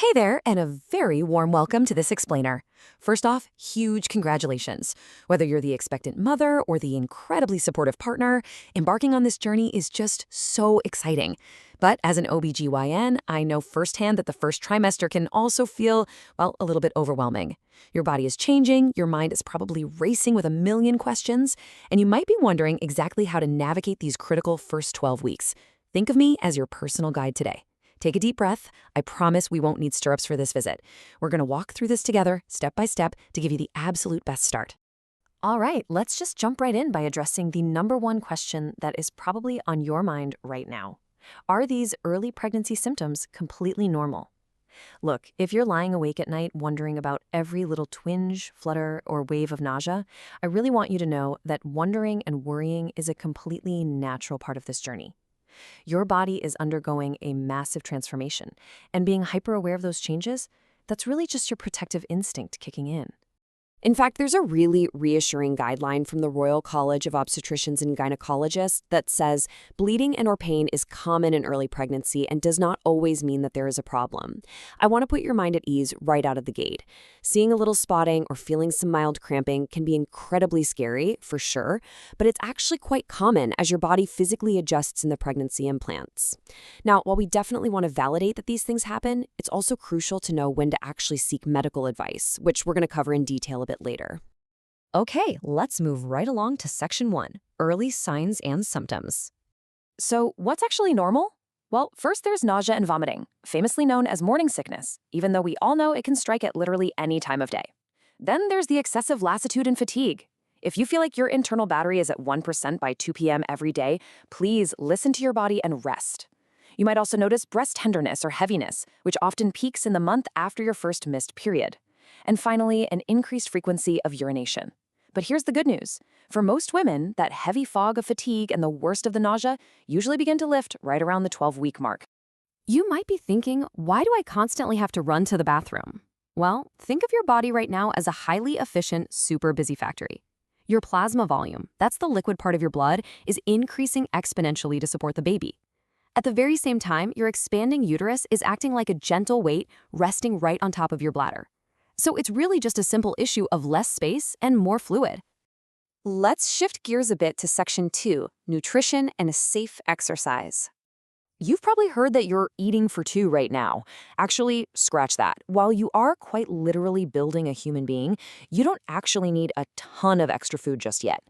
Hey there, and a very warm welcome to this explainer. First off, huge congratulations. Whether you're the expectant mother or the incredibly supportive partner, embarking on this journey is just so exciting. But as an OBGYN, I know firsthand that the first trimester can also feel, well, a little bit overwhelming. Your body is changing, your mind is probably racing with a million questions, and you might be wondering exactly how to navigate these critical first 12 weeks. Think of me as your personal guide today. Take a deep breath. I promise we won't need stirrups for this visit. We're going to walk through this together, step by step, to give you the absolute best start. All right, let's just jump right in by addressing the number one question that is probably on your mind right now. Are these early pregnancy symptoms completely normal? Look, if you're lying awake at night wondering about every little twinge, flutter, or wave of nausea, I really want you to know that wondering and worrying is a completely natural part of this journey. Your body is undergoing a massive transformation, and being hyper-aware of those changes, that's really just your protective instinct kicking in. In fact, there's a really reassuring guideline from the Royal College of Obstetricians and Gynecologists that says bleeding and/or pain is common in early pregnancy and does not always mean that there is a problem. I want to put your mind at ease right out of the gate. Seeing a little spotting or feeling some mild cramping can be incredibly scary, for sure, but it's actually quite common as your body physically adjusts in the pregnancy implants. Now, while we definitely want to validate that these things happen, it's also crucial to know when to actually seek medical advice, which we're going to cover in detail a bit later. Okay, let's move right along to Section 1, Early Signs and Symptoms. So, what's actually normal? Well, first there's nausea and vomiting, famously known as morning sickness, even though we all know it can strike at literally any time of day. Then there's the excessive lassitude and fatigue. If you feel like your internal battery is at 1% by 2 p.m. every day, please listen to your body and rest. You might also notice breast tenderness or heaviness, which often peaks in the month after your first missed period. And finally, an increased frequency of urination. But here's the good news. For most women, that heavy fog of fatigue and the worst of the nausea usually begin to lift right around the 12-week mark. You might be thinking, why do I constantly have to run to the bathroom? Well, think of your body right now as a highly efficient, super busy factory. Your plasma volume, that's the liquid part of your blood, is increasing exponentially to support the baby. At the very same time, your expanding uterus is acting like a gentle weight resting right on top of your bladder. So it's really just a simple issue of less space and more fluid. Let's shift gears a bit to Section 2, Nutrition and Safe Exercise. You've probably heard that you're eating for two right now. Actually, scratch that. While you are quite literally building a human being, you don't actually need a ton of extra food just yet.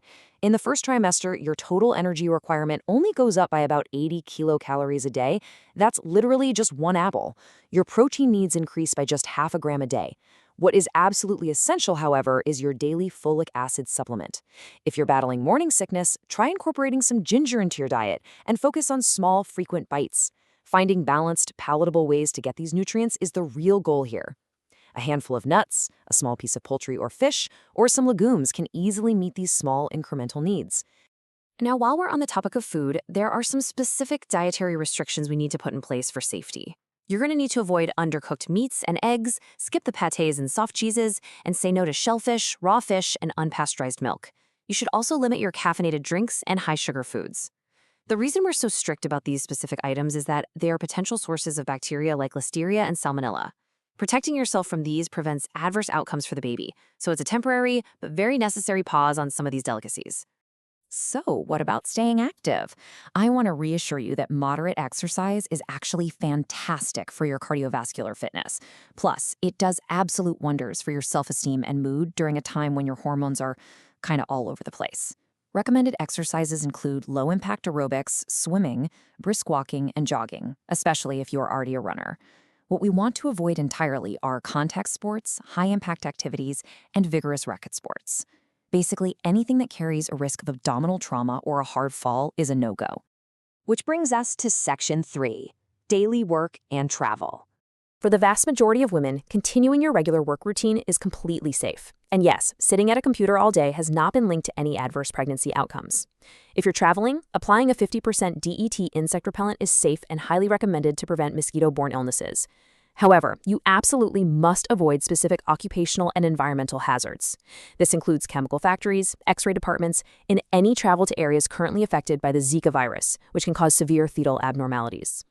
In the first trimester, your total energy requirement only goes up by about 80 kilocalories a day. That's literally just one apple. Your protein needs increase by just half a gram a day. What is absolutely essential, however, is your daily folic acid supplement. If you're battling morning sickness, try incorporating some ginger into your diet and focus on small, frequent bites. Finding balanced, palatable ways to get these nutrients is the real goal here. A handful of nuts, a small piece of poultry or fish, or some legumes can easily meet these small, incremental needs. Now, while we're on the topic of food, there are some specific dietary restrictions we need to put in place for safety. You're going to need to avoid undercooked meats and eggs, skip the pâtés and soft cheeses, and say no to shellfish, raw fish, and unpasteurized milk. You should also limit your caffeinated drinks and high-sugar foods. The reason we're so strict about these specific items is that they are potential sources of bacteria like Listeria and Salmonella. Protecting yourself from these prevents adverse outcomes for the baby, so it's a temporary but very necessary pause on some of these delicacies. So, what about staying active? I want to reassure you that moderate exercise is actually fantastic for your cardiovascular fitness. Plus, it does absolute wonders for your self-esteem and mood during a time when your hormones are kind of all over the place. Recommended exercises include low-impact aerobics, swimming, brisk walking, and jogging, especially if you're already a runner. What we want to avoid entirely are contact sports, high-impact activities, and vigorous racket sports. Basically, anything that carries a risk of abdominal trauma or a hard fall is a no-go. Which brings us to Section 3, Daily Work and Travel. For the vast majority of women, continuing your regular work routine is completely safe. And yes, sitting at a computer all day has not been linked to any adverse pregnancy outcomes. If you're traveling, applying a 50% DET insect repellent is safe and highly recommended to prevent mosquito-borne illnesses. However, you absolutely must avoid specific occupational and environmental hazards. This includes chemical factories, X-ray departments, and any travel to areas currently affected by the Zika virus, which can cause severe fetal abnormalities.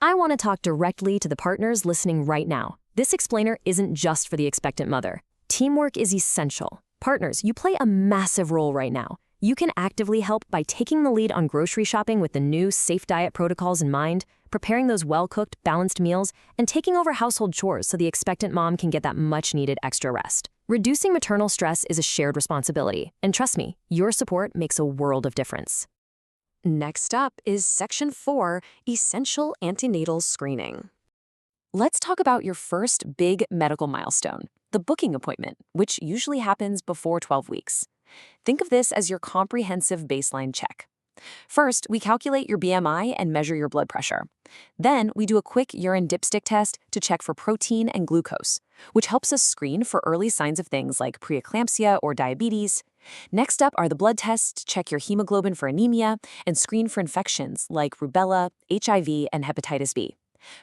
I want to talk directly to the partners listening right now. This explainer isn't just for the expectant mother. Teamwork is essential. Partners, you play a massive role right now. You can actively help by taking the lead on grocery shopping with the new safe diet protocols in mind, preparing those well-cooked, balanced meals, and taking over household chores so the expectant mom can get that much-needed extra rest. Reducing maternal stress is a shared responsibility, and trust me, your support makes a world of difference. Next up is Section 4, Essential Antenatal Screening. Let's talk about your first big medical milestone, the booking appointment, which usually happens before 12 weeks. Think of this as your comprehensive baseline check. First, we calculate your BMI and measure your blood pressure. Then, we do a quick urine dipstick test to check for protein and glucose, which helps us screen for early signs of things like preeclampsia or diabetes. Next up are the blood tests to check your hemoglobin for anemia and screen for infections like rubella, HIV, and hepatitis B.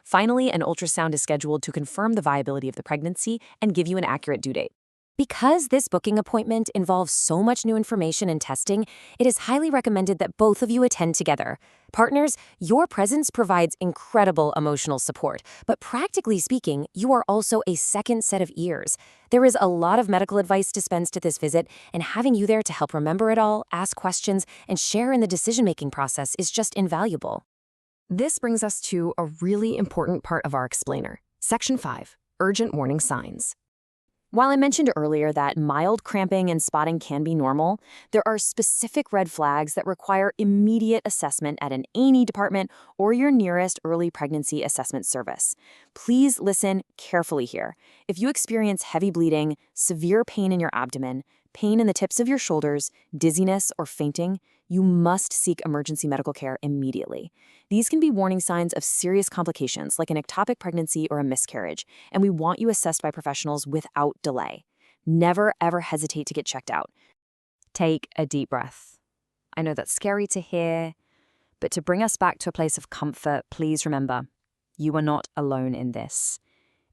Finally, an ultrasound is scheduled to confirm the viability of the pregnancy and give you an accurate due date. Because this booking appointment involves so much new information and testing, it is highly recommended that both of you attend together. Partners, your presence provides incredible emotional support, but practically speaking, you are also a second set of ears. There is a lot of medical advice dispensed at this visit, and having you there to help remember it all, ask questions, and share in the decision-making process is just invaluable. This brings us to a really important part of our explainer, Section 5, Urgent Warning Signs. While I mentioned earlier that mild cramping and spotting can be normal, there are specific red flags that require immediate assessment at an A&E department or your nearest early pregnancy assessment service. Please listen carefully here. If you experience heavy bleeding, severe pain in your abdomen, pain in the tips of your shoulders, dizziness, or fainting, you must seek emergency medical care immediately. These can be warning signs of serious complications like an ectopic pregnancy or a miscarriage, and we want you assessed by professionals without delay. Never, ever hesitate to get checked out. Take a deep breath. I know that's scary to hear, but to bring us back to a place of comfort, please remember, you are not alone in this.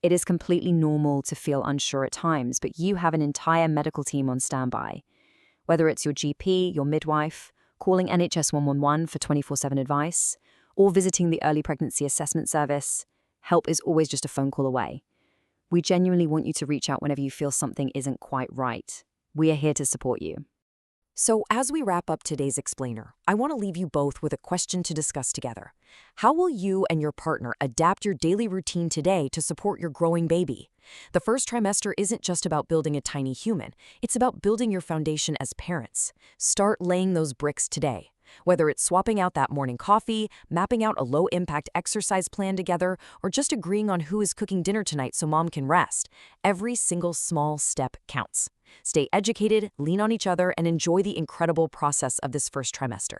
It is completely normal to feel unsure at times, but you have an entire medical team on standby. Whether it's your GP, your midwife, calling NHS 111 for 24/7 advice, or visiting the Early Pregnancy Assessment Service, help is always just a phone call away. We genuinely want you to reach out whenever you feel something isn't quite right. We are here to support you. So as we wrap up today's explainer, I want to leave you both with a question to discuss together. How will you and your partner adapt your daily routine today to support your growing baby? The first trimester isn't just about building a tiny human. It's about building your foundation as parents. Start laying those bricks today. Whether it's swapping out that morning coffee, mapping out a low-impact exercise plan together, or just agreeing on who is cooking dinner tonight so mom can rest, every single small step counts. Stay educated, lean on each other, and enjoy the incredible process of this first trimester.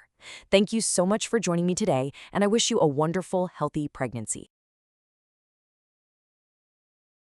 Thank you so much for joining me today, and I wish you a wonderful, healthy pregnancy.